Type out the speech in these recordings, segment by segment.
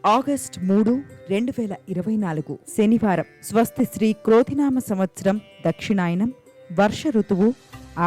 August 3, 2024 శనివారం. స్వస్తి శ్రీ క్రోధినామ సంవత్సరం, దక్షిణాయనం, వర్ష ఋతువు,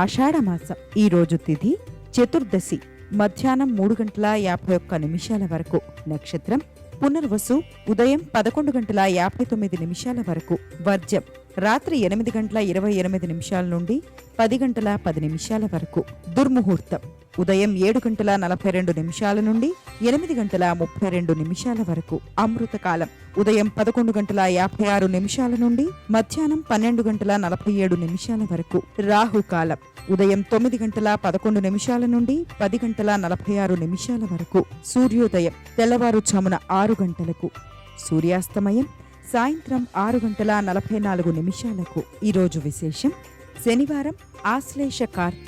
ఆషాఢమాసం. ఈరోజు తిథి చతుర్దశి, మధ్యాహ్నం 3:51 వరకు. నక్షత్రం పునర్వసు, ఉదయం 11:59 వరకు. వర్జం రాత్రి 8:28 నుండి 10:10 వరకు. దుర్ముహూర్తం ఉదయం 7:42 నుండి 8:32 వరకు. అమృతకాలం ఉదయం 11:56 నుండి మధ్యాహ్నం 12:47 వరకు. రాహుకాలం ఉదయం 9:11 నుండి 10:46 వరకు. సూర్యోదయం తెల్లవారుజామున 6 గంటలకు. సూర్యాస్తమయం సాయంత్రం 6:44. ఈరోజు విశేషం శనివారం, ఆశ్లేష కార్త.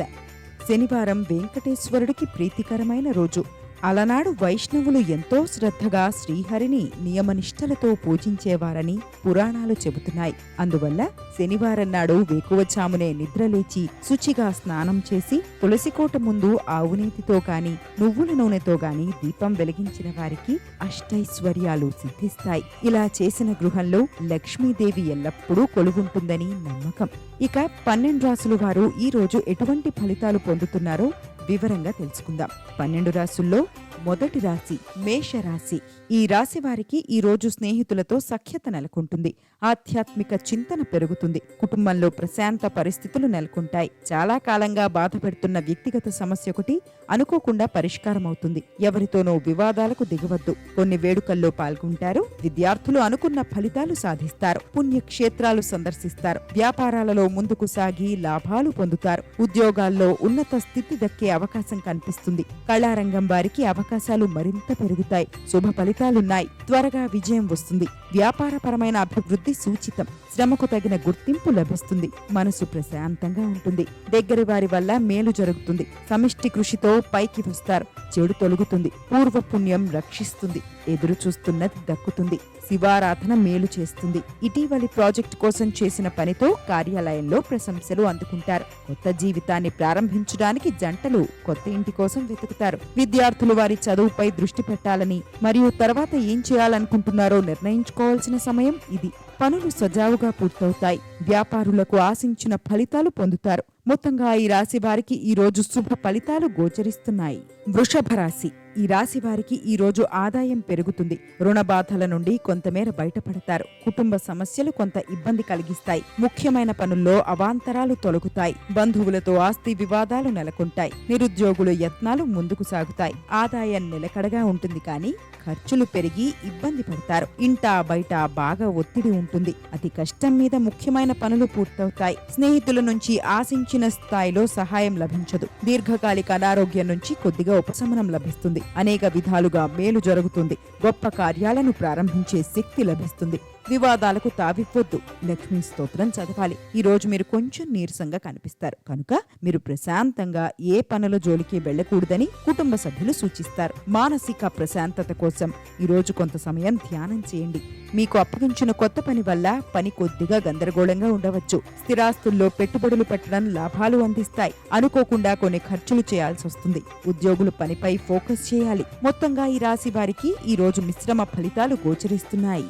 శనివారం వెంకటేశ్వరుడికి ప్రీతికరమైన రోజు. అలనాడు వైష్ణవులు ఎంతో శ్రద్ధగా శ్రీహరిని నియమనిష్టలతో పూజించేవారని పురాణాలు చెబుతున్నాయి. అందువల్ల శనివారం నాడు వేకువజామునే నిద్రలేచి శుచిగా స్నానం చేసి తులసికోట ముందు ఆవునేతితో గాని నువ్వుల నూనెతో గాని దీపం వెలిగించిన వారికి అష్టైశ్వర్యాలు సిద్ధిస్తాయి. ఇలా చేసిన గృహంలో లక్ష్మీదేవి ఎల్లప్పుడూ కొలువుంటుందని నమ్మకం. ఇక 12 రాసుల వారు ఈ రోజు ఎటువంటి ఫలితాలు పొందుతున్నారో వివరంగా తెలుసుకుందాం. 12 రాసుల్లో మొదటి రాశి మేషరాశి. ఈ రాశి వారికి ఈ రోజు స్నేహితులతో సఖ్యత నెలకొంటుంది. ఆధ్యాత్మిక చింతన పెరుగుతుంది. కుటుంబంలో ప్రశాంత పరిస్థితులు నెలకొంటాయి. చాలా కాలంగా బాధపెడుతున్న వ్యక్తిగత సమస్య ఒకటి అనుకోకుండా పరిష్కారం అవుతుంది. ఎవరితోనో వివాదాలకు దిగవద్దు. కొన్ని వేడుకల్లో పాల్గొంటారు. విద్యార్థులు అనుకున్న ఫలితాలు సాధిస్తారు. పుణ్యక్షేత్రాలు సందర్శిస్తారు. వ్యాపారాలలో ముందుకు సాగి లాభాలు పొందుతారు. ఉద్యోగాల్లో ఉన్నత స్థితి దక్కే అవకాశం కనిపిస్తుంది. కళారంగం వారికి అవకాశాలు మరింత పెరుగుతాయి. శుభ ఫలితాలున్నాయి. త్వరగా విజయం వస్తుంది. వ్యాపారపరమైన అభివృద్ధి సూచితం. శ్రమకు తగిన గుర్తింపు లభిస్తుంది. మనసు ప్రశాంతంగా ఉంటుంది. దగ్గరి వారి వల్ల మేలు జరుగుతుంది. సమిష్టి కృషితో పైకి వస్తారు. చెడు తొలగుతుంది. పూర్వ పుణ్యం రక్షిస్తుంది. ఎదురు చూస్తున్నది దక్కుతుంది. శివారాధన మేలు చేస్తుంది. ఇటీవలి ప్రాజెక్టు కోసం చేసిన పనితో కార్యాలయంలో ప్రశంసలు అందుకుంటారు. కొత్త జీవితాన్ని ప్రారంభించడానికి జంటలు కొత్త ఇంటి కోసం వెతుకుతారు. విద్యార్థులు వారి చదువుపై దృష్టి పెట్టాలని మరియు తర్వాత ఏం చేయాలనుకుంటున్నారో నిర్ణయించుకోవాల్సిన సమయం ఇది. పనులు సజావుగా పూర్తవుతాయి. వ్యాపారులకు ఆశించిన ఫలితాలు పొందుతారు. మొత్తంగా ఈ రాశి వారికి ఈ రోజు శుభ ఫలితాలు గోచరిస్తున్నాయి. వృషభ రాశి. ఈ రాశి వారికి ఈ రోజు ఆదాయం పెరుగుతుంది. రుణ బాధల నుండి కొంతమేర బయటపడతారు. కుటుంబ సమస్యలు కొంత ఇబ్బంది కలిగిస్తాయి. ముఖ్యమైన పనుల్లో అవాంతరాలు తొలగుతాయి. బంధువులతో ఆస్తి వివాదాలు నెలకొంటాయి. నిరుద్యోగుల యత్నాలు ముందుకు సాగుతాయి. ఆదాయం నిలకడగా ఉంటుంది, కానీ ఖర్చులు పెరిగి ఇబ్బంది పడతారు. ఇంటా బయట బాగా ఒత్తిడి ఉంటుంది. అతి కష్టం మీద ముఖ్యమైన పనులు పూర్తవుతాయి. స్నేహితుల నుంచి ఆశించిన స్థాయిలో సహాయం లభించదు. దీర్ఘకాలిక అనారోగ్యం నుంచి కొద్దిగా ఉపశమనం లభిస్తుంది. అనేక విధాలుగా మేలు జరుగుతుంది. గొప్ప కార్యాలను ప్రారంభించే శక్తి లభిస్తుంది. వివాదాలకు తావివ్వొద్దు. లక్ష్మీ స్తోత్రం చదవాలి. ఈ రోజు మీరు కొంచెం నీరసంగా కనిపిస్తారు కనుక మీరు ప్రశాంతంగా ఏ పనుల జోలికి వెళ్లకూడదని కుటుంబ సభ్యులు సూచిస్తారు. మానసిక ప్రశాంతత కోసం ఈ రోజు కొంత సమయం ధ్యానం చేయండి. మీకు అప్పగించిన కొత్త పని వల్ల పని కొద్దిగా గందరగోళంగా ఉండవచ్చు. స్థిరాస్తుల్లో పెట్టుబడులు పెట్టడం లాభాలు అందిస్తాయి. అనుకోకుండా కొన్ని ఖర్చులు చేయాల్సి వస్తుంది. ఉద్యోగులు పనిపై ఫోకస్ చేయాలి. మొత్తంగా ఈ రాశి వారికి ఈ రోజు మిశ్రమ ఫలితాలు గోచరిస్తున్నాయి.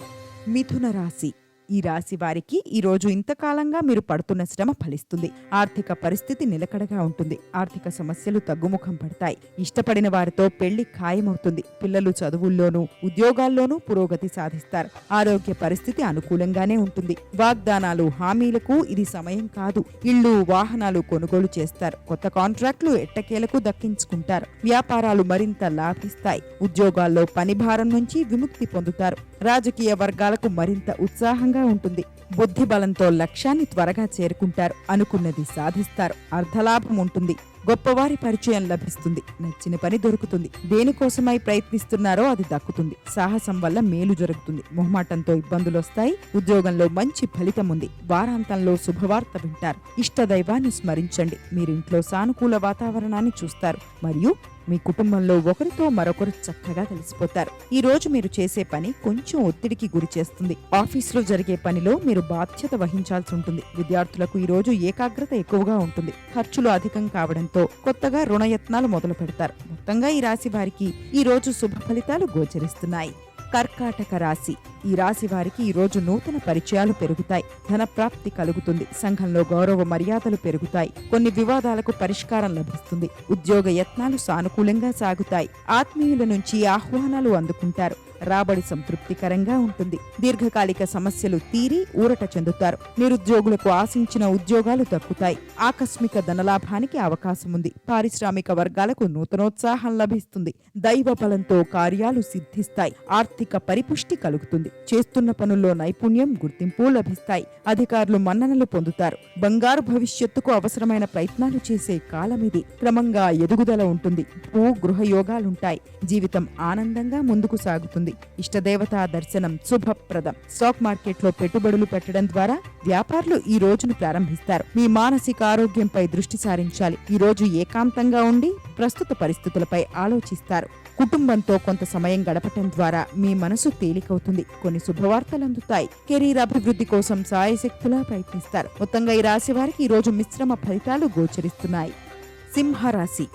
మిథున రాశి. ఈ రాశి వారికి ఈ రోజు ఇంతకాలంగా మీరు పడుతున్న శ్రమ ఫలిస్తుంది. ఆర్థిక పరిస్థితి నిలకడగా ఉంటుంది. ఆర్థిక సమస్యలు తగ్గుముఖం పడతాయి. ఇష్టపడిన వారితో పెళ్లి ఖాయమవుతుంది. పిల్లలు చదువుల్లోనూ ఉద్యోగాల్లోనూ పురోగతి సాధిస్తారు. ఆరోగ్య పరిస్థితి అనుకూలంగానే ఉంటుంది. వాగ్దానాలు, హామీలకు ఇది సమయం కాదు. ఇళ్లు, వాహనాలు కొనుగోలు చేస్తారు. కొత్త కాంట్రాక్టులు ఎట్టకేలకు దక్కించుకుంటారు. వ్యాపారాలు మరింత లాభిస్తాయి. ఉద్యోగాల్లో పని భారం నుంచి విముక్తి పొందుతారు. రాజకీయ వర్గాలకు మరింత ఉత్సాహంగా ఉంటుంది. బుద్ధి బలంతో లక్ష్యాన్ని త్వరగా చేరుకుంటారు. అనుకున్నది సాధిస్తారు. అర్ధలాభం ఉంటుంది. గొప్పవారి పరిచయం లభిస్తుంది. నచ్చిన పని దొరుకుతుంది. దేనికోసమై ప్రయత్నిస్తున్నారో అది దక్కుతుంది. సాహసం వల్ల మేలు జరుగుతుంది. మొహమాటంతో ఇబ్బందులు వస్తాయి. ఉద్యోగంలో మంచి ఫలితం ఉంది. వారాంతంలో శుభవార్త వింటారు. ఇష్టదైవాన్ని స్మరించండి. మీరింట్లో సానుకూల వాతావరణాన్ని చూస్తారు మరియు మీ కుటుంబంలో ఒకరితో మరొకరు చక్కగా కలిసిపోతారు. ఈ రోజు మీరు చేసే పని కొంచెం ఒత్తిడికి గురి చేస్తుంది. ఆఫీసులో జరిగే పనిలో మీరు బాధ్యత వహించాల్సి ఉంటుంది. విద్యార్థులకు ఈ రోజు ఏకాగ్రత ఎక్కువగా ఉంటుంది. ఖర్చులు అధికం కావడంతో కొత్తగా రుణయత్నాలు మొదలు పెడతారు. మొత్తంగా ఈ రాశి వారికి ఈ రోజు శుభ ఫలితాలు గోచరిస్తున్నాయి. కర్కాటక రాశి. ఈ రాశి వారికి ఈ రోజు నూతన పరిచయాలు పెరుగుతాయి. ధన ప్రాప్తి కలుగుతుంది. సంఘంలో గౌరవ మర్యాదలు పెరుగుతాయి. కొన్ని వివాదాలకు పరిష్కారం లభిస్తుంది. ఉద్యోగ యత్నాలు సానుకూలంగా సాగుతాయి. ఆత్మీయుల నుంచి ఆహ్వానాలు అందుకుంటారు. రాబడి సంతృప్తికరంగా ఉంటుంది. దీర్ఘకాలిక సమస్యలు తీరి ఊరట చెందుతారు. నిరుద్యోగులకు ఆశించిన ఉద్యోగాలు దక్కుతాయి. ఆకస్మిక ధనలాభానికి అవకాశం ఉంది. పారిశ్రామిక వర్గాలకు నూతనోత్సాహం లభిస్తుంది. దైవ బలంతో కార్యాలు సిద్ధిస్తాయి. ఆర్థిక పరిపుష్టి కలుగుతుంది. చేస్తున్న పనుల్లో నైపుణ్యం, గుర్తింపు లభిస్తాయి. అధికారులు మన్ననలు పొందుతారు. బంగారు భవిష్యత్తుకు అవసరమైన ప్రయత్నాలు చేసే కాలమిది. క్రమంగా ఎదుగుదల ఉంటుంది. గృహయోగాలుంటాయి. జీవితం ఆనందంగా ముందుకు సాగుతుంది. ఇష్టదేవతా దర్శనం శుభప్రదం. స్టాక్ మార్కెట్లో పెట్టుబడులు పెట్టడం ద్వారా వ్యాపారులు ఈ రోజును ప్రారంభిస్తారు. మీ మానసిక ఆరోగ్యంపై దృష్టి సారించాలి. ఈ రోజు ఏకాంతంగా ఉండి ప్రస్తుత పరిస్థితులపై ఆలోచిస్తారు. కుటుంబంతో కొంత సమయం గడపటం ద్వారా మీ మనసు తేలికవుతుంది. కొన్ని శుభవార్తలు అందుతాయి. కెరీర్ అభివృద్ధి కోసం సాయశక్తులా ప్రయత్నిస్తారు. మొత్తంగా ఈ రాశి వారికి ఈ రోజు మిశ్రమ ఫలితాలు గోచరిస్తున్నాయి. సింహరాశి.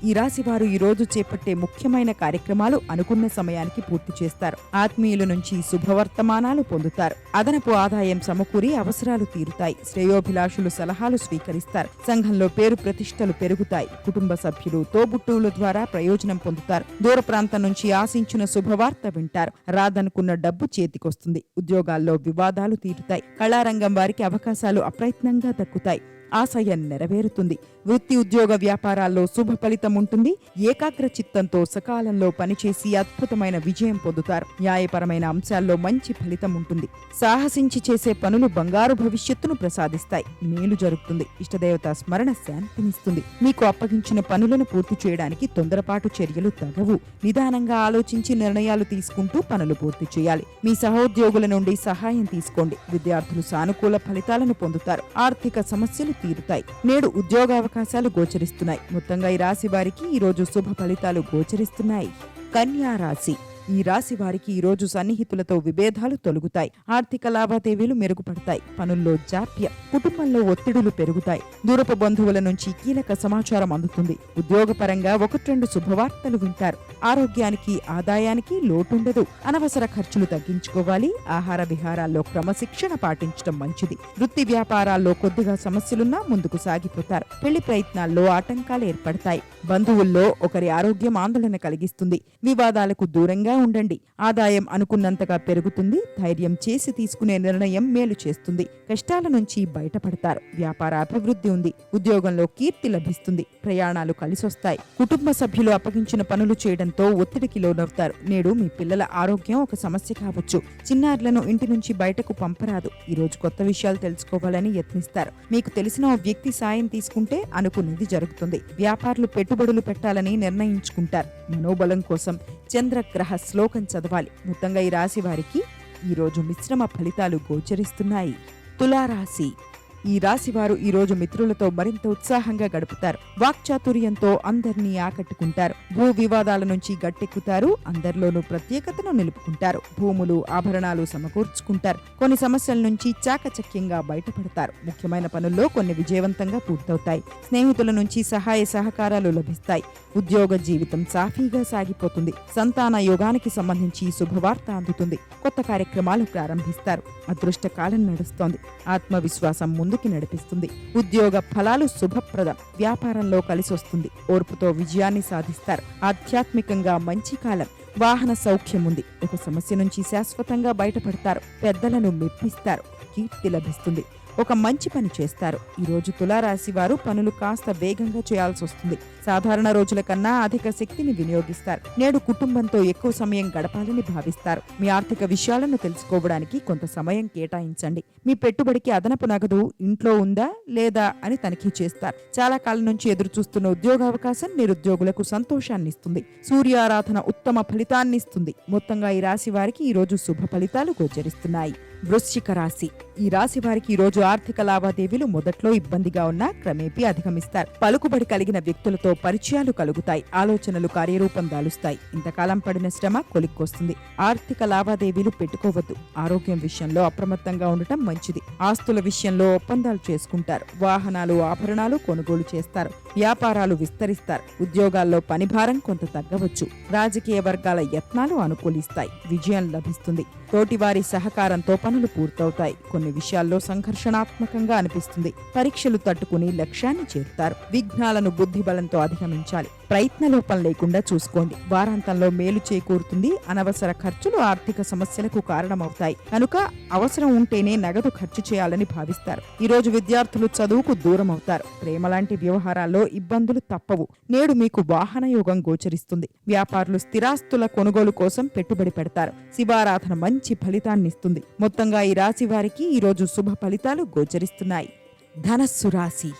ఈ రాశి వారు ఈ రోజు చేపట్టే ముఖ్యమైన కార్యక్రమాలు అనుకున్న సమయానికి పూర్తి చేస్తారు. ఆత్మీయుల నుంచి శుభవర్తమానాలు పొందుతారు. అదనపు ఆదాయం సమకూరి అవసరాలు తీరుతాయి. శ్రేయోభిలాషులు సలహాలు స్వీకరిస్తారు. సంఘంలో పేరు ప్రతిష్టలు పెరుగుతాయి. కుటుంబ సభ్యులు, తోబుట్టువుల ద్వారా ప్రయోజనం పొందుతారు. దూర ప్రాంతం నుంచి ఆశించిన శుభవార్త వింటారు. రాదనుకున్న డబ్బు చేతికొస్తుంది. ఉద్యోగాల్లో వివాదాలు తీరుతాయి. కళారంగం వారికి అవకాశాలు అప్రయత్నంగా దక్కుతాయి. ఆశయం నెరవేరుతుంది. వృత్తి, ఉద్యోగ వ్యాపారాల్లో శుభ ఫలితం ఉంటుంది. ఏకాగ్ర చిత్తంతో సకాలంలో పనిచేసి అద్భుతమైన విజయం పొందుతారు. న్యాయపరమైన అంశాల్లో మంచి ఫలితం ఉంటుంది. సాహసించి చేసే పనులు బంగారు భవిష్యత్తును ప్రసాదిస్తాయి. మేలు జరుగుతుంది. ఇష్టదేవత స్మరణ శాంతినిస్తుంది. మీకు అప్పగించిన పనులను పూర్తి చేయడానికి తొందరపాటు చర్యలు తగవు. నిదానంగా ఆలోచించి నిర్ణయాలు తీసుకుంటూ పనులు పూర్తి చేయాలి. మీ సహోద్యోగుల నుండి సహాయం తీసుకోండి. విద్యార్థులు సానుకూల ఫలితాలను పొందుతారు. ఆర్థిక సమస్యలు తీరుతాయి. నేడు ఉద్యోగావకాశాలు గోచరిస్తున్నాయి. మొత్తంగా ఈ రాశి వారికి ఈ రోజు శుభ ఫలితాలు గోచరిస్తున్నాయి. కన్యా రాశి. ఈ రాశి వారికి ఈ రోజు సన్నిహితులతో విభేదాలు తొలగుతాయి. ఆర్థిక లావాదేవీలు మెరుగుపడతాయి. పనుల్లో జాప్యం. కుటుంబంలో ఒత్తిడులు పెరుగుతాయి. దూరపు బంధువుల నుంచి కీలక సమాచారం అందుతుంది. ఉద్యోగపరంగా 1-2 శుభవార్తలు వింటారు. ఆరోగ్యానికి, ఆదాయానికి లోటుండదు. అనవసర ఖర్చులు తగ్గించుకోవాలి. ఆహార విహారాల్లో క్రమశిక్షణ పాటించడం మంచిది. వృత్తి వ్యాపారాల్లో కొద్దిగా సమస్యలున్నా ముందుకు సాగిపోతారు. పెళ్లి ప్రయత్నాల్లో ఆటంకాలు ఏర్పడతాయి. బంధువుల్లో ఒకరి ఆరోగ్యం ఆందోళన కలిగిస్తుంది. వివాదాలకు దూరంగా ఉండండి. ఆదాయం అనుకున్నంతగా పెరుగుతుంది. ధైర్యం చేసి తీసుకునే నిర్ణయం మేలు చేస్తుంది. కష్టాల నుంచి బయటపడతారు. వ్యాపార అభివృద్ధి ఉంది. ఉద్యోగంలో కీర్తి లభిస్తుంది. ప్రయాణాలు కలిసొస్తాయి. కుటుంబ సభ్యులు అప్పగించిన పనులు చేయడంతో ఒత్తిడికి లోనవుతారు. నేడు మీ పిల్లల ఆరోగ్యం ఒక సమస్య కావచ్చు. చిన్నారులను ఇంటి నుంచి బయటకు పంపరాదు. ఈ రోజు కొత్త విషయాలు తెలుసుకోవాలని యత్నిస్తారు. మీకు తెలిసిన ఓ వ్యక్తి సాయం తీసుకుంటే అనుకున్నది జరుగుతుంది. వ్యాపారులు పెట్టుబడులు పెట్టాలని నిర్ణయించుకుంటారు. మనోబలం కోసం చంద్రగ్రహ శ్లోకం చదవాలి. మొత్తంగా ఈ రాశి వారికి ఈ రోజు మిశ్రమ ఫలితాలు గోచరిస్తున్నాయి. తులారాశి. ఈ రాశివారు ఈ రోజు మిత్రులతో మరింత ఉత్సాహంగా గడుపుతారు. వాక్చాతుర్యంతో అందరినీ ఆకట్టుకుంటారు. భూ వివాదాల నుంచి గట్టెక్కుతారు. అందరిలోనూ ప్రత్యేకతను నిలుపుకుంటారు. భూములు, ఆభరణాలు సమకూర్చుకుంటారు. కొన్ని సమస్యల నుంచి చాకచక్యంగా బయటపడతారు. ముఖ్యమైన పనుల్లో కొన్ని విజయవంతంగా పూర్తవుతాయి. స్నేహితుల నుంచి సహాయ సహకారాలు లభిస్తాయి. ఉద్యోగ జీవితం సాఫీగా సాగిపోతుంది. సంతాన యోగానికి సంబంధించి శుభవార్త అందుతుంది. కొత్త కార్యక్రమాలు ప్రారంభిస్తారు. అదృష్ట కాలం నడుస్తోంది. ఆత్మవిశ్వాసం ముందుకి నడిపిస్తుంది. ఉద్యోగ ఫలాలు శుభప్రదం. వ్యాపారంలో కలిసొస్తుంది. ఓర్పుతో విజయాన్ని సాధిస్తారు. ఆధ్యాత్మికంగా మంచి కాలం. వాహన సౌఖ్యం ఉంది. ఒక సమస్య నుంచి శాశ్వతంగా బయటపడతారు. పెద్దలను మెప్పిస్తారు. కీర్తి లభిస్తుంది. ఒక మంచి పని చేస్తారు. ఈ రోజు తులారాశి వారు పనులు కాస్త వేగంగా చేయాల్సి వస్తుంది. సాధారణ రోజుల కన్నా అధిక శక్తిని వినియోగిస్తారు. నేడు కుటుంబంతో ఎక్కువ సమయం గడపాలని భావిస్తారు. మీ ఆర్థిక విషయాలను తెలుసుకోవడానికి కొంత సమయం కేటాయించండి. మీ పెట్టుబడికి అదనపు నగదు ఇంట్లో ఉందా లేదా అని తనిఖీ చేస్తారు. చాలా కాలం నుంచి ఎదురు చూస్తున్న ఉద్యోగావకాశం నిరుద్యోగులకు సంతోషాన్ని ఇస్తుంది. సూర్యారాధన ఉత్తమ ఫలితాన్ని ఇస్తుంది. మొత్తంగా ఈ రాశి వారికి ఈ రోజు శుభ ఫలితాలు గోచరిస్తున్నాయి. వృశ్చిక రాశి. ఈ రాశి వారికి ఈ రోజు ఆర్థిక లావాదేవీలు మొదట్లో ఇబ్బందిగా ఉన్నా క్రమేపీ అధిగమిస్తారు. పలుకుబడి కలిగిన వ్యక్తులతో పరిచయాలు కలుగుతాయి. ఆలోచనలు కార్యరూపం దాలుస్తాయి. ఇంతకాలం పడిన శ్రమ కొలిక్కొస్తుంది. ఆర్థిక లావాదేవీలు పెట్టుకోవద్దు. ఆరోగ్యం విషయంలో అప్రమత్తంగా ఉండటం మంచిది. ఆస్తుల విషయంలో ఒప్పందాలు చేసుకుంటారు. వాహనాలు ఆభరణాలు కొనుగోలు చేస్తారు. వ్యాపారాలు విస్తరిస్తారు. ఉద్యోగాల్లో పనిభారం కొంత తగ్గవచ్చు. రాజకీయ వర్గాల యత్నాలు అనుకూలిస్తాయి. విజయం లభిస్తుంది. తోటివారి సహకారంతో పనులు పూర్తవుతాయి. కొన్ని విషయాల్లో సంఘర్షణాత్మకంగా అనిపిస్తుంది. పరీక్షలు తట్టుకుని లక్ష్యాన్ని చేరుతారు. విఘ్నాలను బుద్ధిబలంతో అధిగమించాలి. ప్రయత్నలోపం లేకుండా చూసుకోండి. వారాంతంలో మేలు చేకూరుతుంది. అనవసర ఖర్చులు ఆర్థిక సమస్యలకు కారణమవుతాయి కనుక అవసరం ఉంటేనే నగదు ఖర్చు చేయాలని భావిస్తారు. ఈ రోజు విద్యార్థులు చదువుకు దూరం అవుతారు. ప్రేమ లాంటి వ్యవహారాల్లో ఇబ్బందులు తప్పవు. నేడు మీకు వాహన యోగం గోచరిస్తుంది. వ్యాపారులు స్థిరాస్తుల కొనుగోలు కోసం పెట్టుబడి పెడతారు. శివారాధన మంచి ఫలితాన్నిస్తుంది. మొత్తంగా ఈ రాశి వారికి ఈ రోజు శుభ ఫలితాలు గోచరిస్తున్నాయి. ధనస్సు రాశి.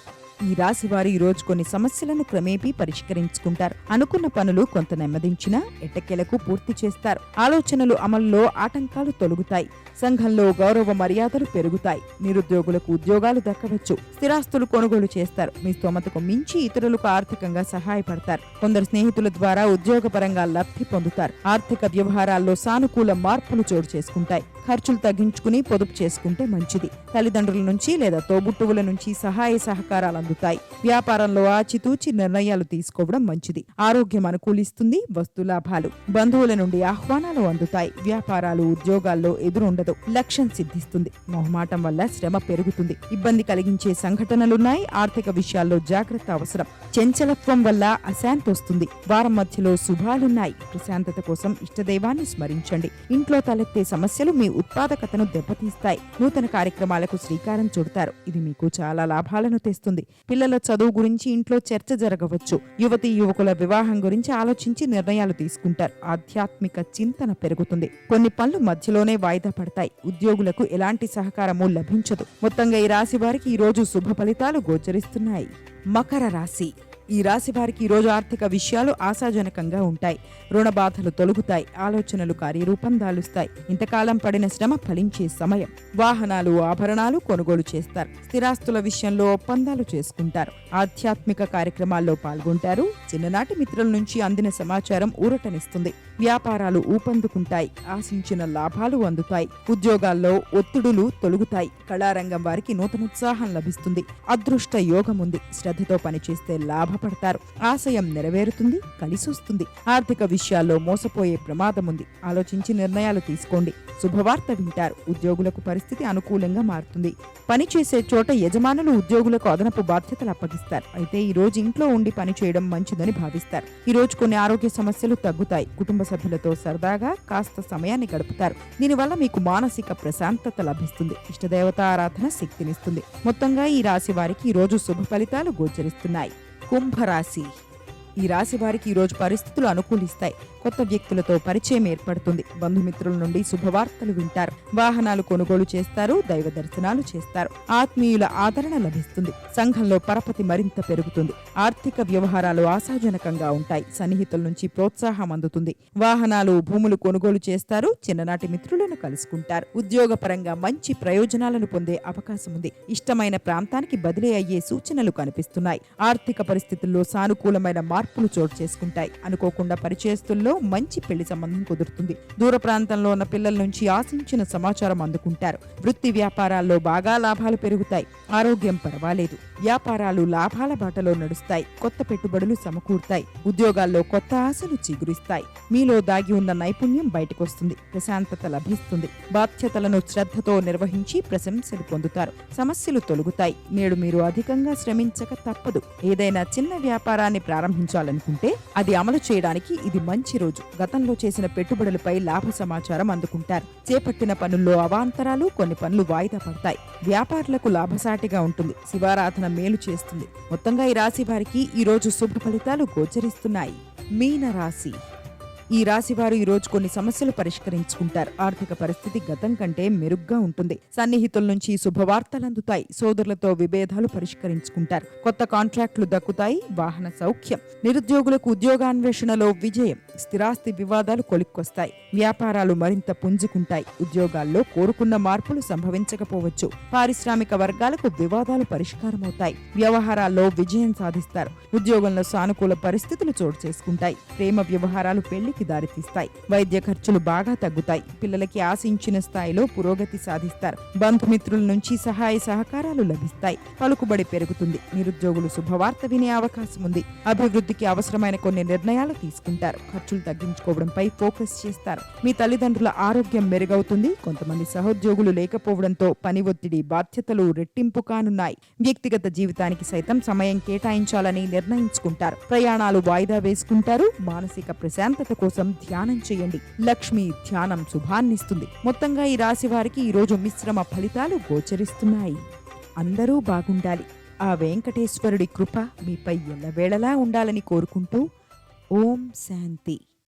ఈ రాశి వారు ఈ రోజు కొన్ని సమస్యలను క్రమేపీ పరిష్కరించుకుంటారు. అనుకున్న పనులు కొంత నెమ్మదించినా ఎట్టకేలకు పూర్తి చేస్తారు. ఆలోచనలు అమల్లో ఆటంకాలు తొలగుతాయి. సంఘంలో గౌరవ మర్యాదలు పెరుగుతాయి. నిరుద్యోగులకు ఉద్యోగాలు దక్కవచ్చు. స్థిరాస్తులు కొనుగోలు చేస్తారు. మీ స్తోమతకు మించి ఇతరులకు ఆర్థికంగా సహాయపడతారు. కొందరు స్నేహితుల ద్వారా ఉద్యోగపరంగా లబ్ధి పొందుతారు. ఆర్థిక వ్యవహారాల్లో సానుకూల మార్పులు చోటు చేసుకుంటాయి. ఖర్చులు తగ్గించుకుని పొదుపు చేసుకుంటే మంచిది. తల్లిదండ్రుల నుంచి లేదా తోబుట్టువుల నుంచి సహాయ సహకారాలు అందుతాయి. వ్యాపారంలో ఆచితూచి నిర్ణయాలు తీసుకోవడం మంచిది. ఆరోగ్యం అనుకూలిస్తుంది. వస్తు లాభాలు. బంధువుల నుండి ఆహ్వానాలు అందుతాయి. వ్యాపారాలు ఉద్యోగాల్లో ఎదురుండదు. లక్ష్యం సిద్ధిస్తుంది. మొహమాటం వల్ల శ్రమ పెరుగుతుంది. ఇబ్బంది కలిగించే సంఘటనలున్నాయి. ఆర్థిక విషయాల్లో జాగ్రత్త అవసరం. చంచలత్వం వల్ల అశాంతి వస్తుంది. వారం మధ్యలో శుభాలున్నాయి. ప్రశాంతత కోసం ఇష్టదైవాన్ని స్మరించండి. ఇంట్లో తలెత్తే సమస్యలు మీ ఉత్పాదకతను దెబ్బతీస్తాయి. నూతన కార్యక్రమాలకు శ్రీకారం చుడతారు. ఇది మీకు చాలా లాభాలను తెస్తుంది. పిల్లల చదువు గురించి ఇంట్లో చర్చ జరగవచ్చు. యువతీ యువకుల వివాహం గురించి ఆలోచించి నిర్ణయాలు తీసుకుంటారు. ఆధ్యాత్మిక చింతన పెరుగుతుంది. కొన్ని పనులు మధ్యలోనే వాయిదా పడతాయి. ఉద్యోగులకు ఎలాంటి సహకారము లభించదు. మొత్తంగా ఈ రాశి వారికి ఈ రోజు శుభ ఫలితాలు గోచరిస్తున్నాయి. మకర రాశి. ఈ రాశి వారికి ఈరోజు ఆర్థిక విషయాలు ఆశాజనకంగా ఉంటాయి. రుణ బాధలు తొలగుతాయి. ఆలోచనలు కార్యరూపం దాలుస్తాయి. ఇంతకాలం పడిన శ్రమ ఫలించే సమయం. వాహనాలు ఆభరణాలు కొనుగోలు చేస్తారు. స్థిరాస్తుల విషయంలో ఒప్పందాలు చేసుకుంటారు. ఆధ్యాత్మిక కార్యక్రమాల్లో పాల్గొంటారు. చిన్ననాటి మిత్రుల నుంచి అందిన సమాచారం ఊరటనిస్తుంది. వ్యాపారాలు ఊపందుకుంటాయి. ఆశించిన లాభాలు అందుతాయి. ఉద్యోగాల్లో ఒత్తిడులు తొలగుతాయి. కళారంగం వారికి నూతనోత్సాహం లభిస్తుంది. అదృష్ట యోగం ఉంది. శ్రద్ధతో పనిచేస్తే లాభపడతారు. ఆశయం నెరవేరుతుంది. కలిసొస్తుంది. ఆర్థిక విషయాల్లో మోసపోయే ప్రమాదం ఉంది. ఆలోచించి నిర్ణయాలు తీసుకోండి. శుభవార్త వింటారు. ఉద్యోగులకు పరిస్థితి అనుకూలంగా మారుతుంది. పనిచేసే చోట యజమానులు ఉద్యోగులకు అదనపు బాధ్యతలు అప్పగిస్తారు. అయితే ఈ రోజు ఇంట్లో ఉండి పని చేయడం మంచిదని భావిస్తారు. ఈ రోజు కొన్ని ఆరోగ్య సమస్యలు తగ్గుతాయి. కుటుంబ సభ్యులతో సరదాగా కాస్త సమయాన్ని గడుపుతారు. దీనివల్ల మీకు మానసిక ప్రశాంతత లభిస్తుంది. ఇష్టదేవత ఆరాధన శక్తినిస్తుంది. మొత్తంగా ఈ రాశి వారికి ఈ రోజు శుభ ఫలితాలు గోచరిస్తున్నాయి. కుంభరాశి. ఈ రాశి వారికి ఈ రోజు పరిస్థితులు అనుకూలిస్తాయి. కొత్త వ్యక్తులతో పరిచయం ఏర్పడుతుంది. బంధుమిత్రుల నుండి శుభవార్తలు వింటారు. వాహనాలు కొనుగోలు చేస్తారు. దైవ దర్శనాలు చేస్తారు. ఆత్మీయుల ఆదరణ లభిస్తుంది. సంఘంలో పరపతి మరింత పెరుగుతుంది. ఆర్థిక వ్యవహారాలు ఆశాజనకంగా ఉంటాయి. సన్నిహితుల నుంచి ప్రోత్సాహం అందుతుంది. వాహనాలు భూములు కొనుగోలు చేస్తారు. చిన్ననాటి మిత్రులను కలుసుకుంటారు. ఉద్యోగపరంగా మంచి ప్రయోజనాలను పొందే అవకాశం ఉంది. ఇష్టమైన ప్రాంతానికి బదిలీ అయ్యే సూచనలు కనిపిస్తున్నాయి. ఆర్థిక పరిస్థితుల్లో సానుకూలమైన మార్పులు చోటు చేసుకుంటాయి. అనుకోకుండా పరిచయస్తుల్లో మంచి పెళ్లి సంబంధం కుదురుతుంది. దూర ప్రాంతంలో ఉన్న పిల్లల నుంచి ఆశించిన సమాచారం అందుకుంటారు. వృత్తి వ్యాపారాల్లో బాగా లాభాలు పెరుగుతాయి. ఆరోగ్యం పర్వాలేదు. వ్యాపారాలు లాభాల బాటలో నడుస్తాయి. కొత్త పెట్టుబడులు సమకూరుతాయి. ఉద్యోగాల్లో కొత్త ఆశలు చిగురిస్తాయి. మీలో దాగి ఉన్న నైపుణ్యం బయటకొస్తుంది. ప్రశాంతత లభిస్తుంది. బాధ్యతలను శ్రద్ధతో నిర్వహించి ప్రశంసలు పొందుతారు. సమస్యలు తొలగుతాయి. నేడు మీరు అధికంగా శ్రమించక తప్పదు. ఏదైనా చిన్న వ్యాపారాన్ని ప్రారంభించాలనుకుంటే అది అమలు చేయడానికి ఇది మంచి రోజు. గతంలో చేసిన పెట్టుబడులపై లాభ సమాచారం అందుకుంటారు. చేపట్టిన పనుల్లో అవాంతరాలు, కొన్ని పనులు వాయిదా పడతాయి. వ్యాపారులకు లాభసాటిగా ఉంటుంది. శివారాధన మేలు చేస్తుంది. మొత్తంగా ఈ రాశి వారికి ఈ రోజు శుభ ఫలితాలు గోచరిస్తున్నాయి. మీన రాశి. ఈ రాశి వారు ఈ రోజు కొన్ని సమస్యలు పరిష్కరించుకుంటారు. ఆర్థిక పరిస్థితి గతం కంటే మెరుగ్గా ఉంటుంది. సన్నిహితుల నుంచి శుభవార్తలు అందుతాయి. సోదరులతో విభేదాలు పరిష్కరించుకుంటారు. కొత్త కాంట్రాక్టులు దక్కుతాయి. వాహన సౌఖ్యం. నిరుద్యోగులకు ఉద్యోగాన్వేషణలో విజయం. స్థిరాస్తి వివాదాలు కొలిక్కొస్తాయి. వ్యాపారాలు మరింత పుంజుకుంటాయి. ఉద్యోగాల్లో కోరుకున్న మార్పులు సంభవించకపోవచ్చు. పారిశ్రామిక వర్గాలకు వివాదాలు పరిష్కారమవుతాయి. వ్యవహారాల్లో విజయం సాధిస్తారు. ఉద్యోగంలో సానుకూల పరిస్థితులు చోటు చేసుకుంటాయి. ప్రేమ వ్యవహారాలు పెళ్లికి దారితీస్తాయి. వైద్య ఖర్చులు బాగా తగ్గుతాయి. పిల్లలకి ఆశించిన స్థాయిలో పురోగతి సాధిస్తారు. బంధుమిత్రుల నుంచి సహాయ సహకారాలు లభిస్తాయి. పలుకుబడి పెరుగుతుంది. నిరుద్యోగులు శుభవార్త వినే అవకాశం ఉంది. అభివృద్ధికి అవసరమైన కొన్ని నిర్ణయాలు తీసుకుంటారు. ఖర్చులు తగ్గించుకోవడంపై ఫోకస్ చేస్తారు. మీ తల్లిదండ్రుల ఆరోగ్యం మెరుగవుతుంది. కొంతమంది సహోద్యోగులు లేకపోవడంతో పని ఒత్తిడి, బాధ్యతలు రెట్టింపు కానున్నాయి. వ్యక్తిగత జీవితానికి సైతం సమయం కేటాయించాలని నిర్ణయించుకుంటారు. ప్రయాణాలు వాయిదా వేసుకుంటారు. మానసిక ప్రశాంతత కోసం ధ్యానం చేయండి. లక్ష్మి ధ్యానం శుభాన్నిస్తుంది. మొత్తంగా ఈ రాశి వారికి ఈరోజు మిశ్రమ ఫలితాలు గోచరిస్తున్నాయి. అందరూ బాగుండాలి. ఆ వెంకటేశ్వరుడి కృప మీపై ఎల్లవేళలా ఉండాలని కోరుకుంటూ ఓం శాంతి.